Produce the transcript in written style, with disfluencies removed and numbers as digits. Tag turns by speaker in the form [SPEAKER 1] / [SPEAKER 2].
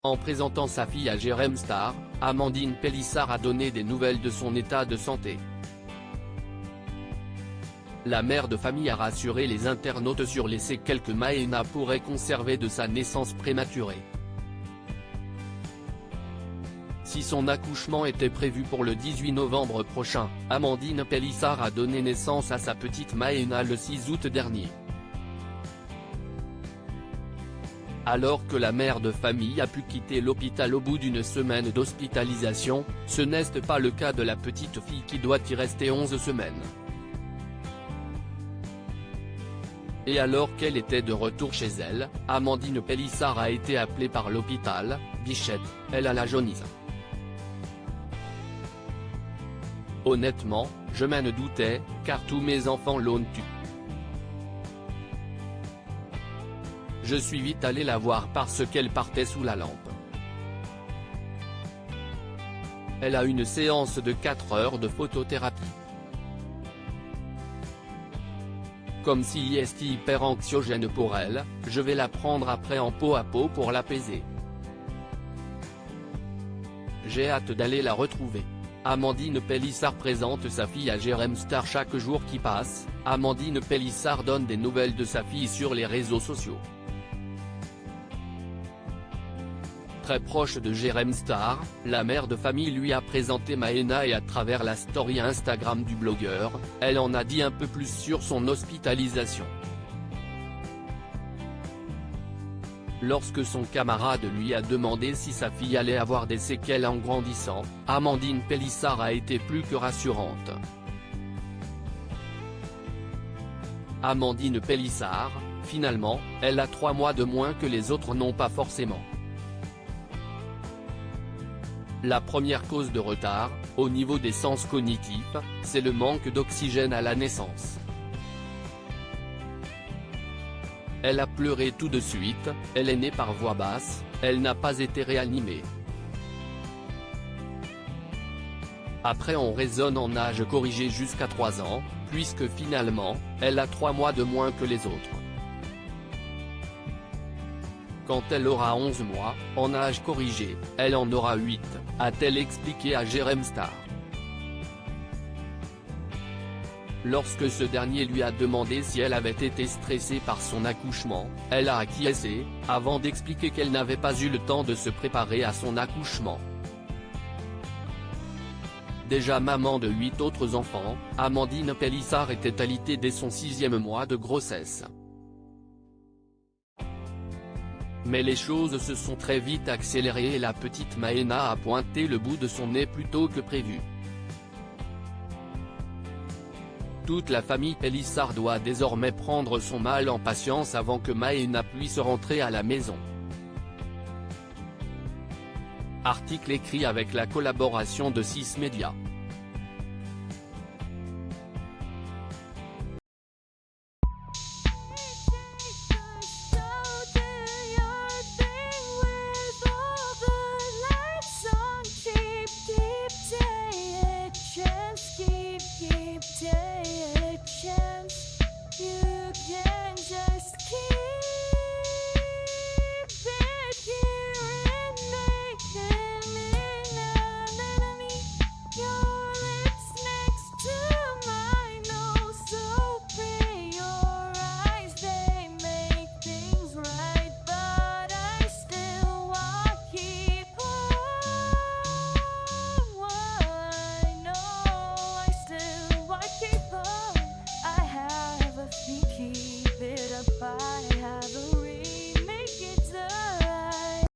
[SPEAKER 1] En présentant sa fille à Jérém Star, Amandine Pélissard a donné des nouvelles de son état de santé. La mère de famille a rassuré les internautes sur les séquelles que Maëna pourrait conserver de sa naissance prématurée. Si son accouchement était prévu pour le 18 novembre prochain, Amandine Pélissard a donné naissance à sa petite Maëna le 6 août dernier. Alors que la mère de famille a pu quitter l'hôpital au bout d'une semaine d'hospitalisation, ce n'est pas le cas de la petite fille qui doit y rester 11 semaines. Et alors qu'elle était de retour chez elle, Amandine Pélissard a été appelée par l'hôpital. Bichette, elle a la jaunisse. Honnêtement, je m'en doutais, car tous mes enfants l'ont eu. Je suis vite allé la voir parce qu'elle partait sous la lampe. Elle a une séance de 4 heures de photothérapie. Comme si est hyper anxiogène pour elle, je vais la prendre après en peau à peau pour l'apaiser. J'ai hâte d'aller la retrouver. Amandine Pélissard présente sa fille à Jérém Star chaque jour qui passe. Amandine Pélissard donne des nouvelles de sa fille sur les réseaux sociaux. Très proche de Jérém Star, la mère de famille lui a présenté Maëna et à travers la story Instagram du blogueur, elle en a dit un peu plus sur son hospitalisation. Lorsque son camarade lui a demandé si sa fille allait avoir des séquelles en grandissant, Amandine Pélissard a été plus que rassurante. Amandine Pélissard, finalement, elle a 3 mois de moins que les autres non pas forcément. La première cause de retard, au niveau des sens cognitifs, c'est le manque d'oxygène à la naissance. Elle a pleuré tout de suite, elle est née par voix basse, elle n'a pas été réanimée. Après on raisonne en âge corrigé jusqu'à 3 ans, puisque finalement, elle a 3 mois de moins que les autres. Quand elle aura 11 mois, en âge corrigé, elle en aura 8, a-t-elle expliqué à Jérém Star. Lorsque ce dernier lui a demandé si elle avait été stressée par son accouchement, elle a acquiescé, avant d'expliquer qu'elle n'avait pas eu le temps de se préparer à son accouchement. Déjà maman de 8 autres enfants, Amandine Pélissard était alitée dès son 6e mois de grossesse. Mais les choses se sont très vite accélérées et la petite Maëna a pointé le bout de son nez plus tôt que prévu. Toute la famille Pélissard doit désormais prendre son mal en patience avant que Maëna puisse rentrer à la maison. Article écrit avec la collaboration de 6 médias.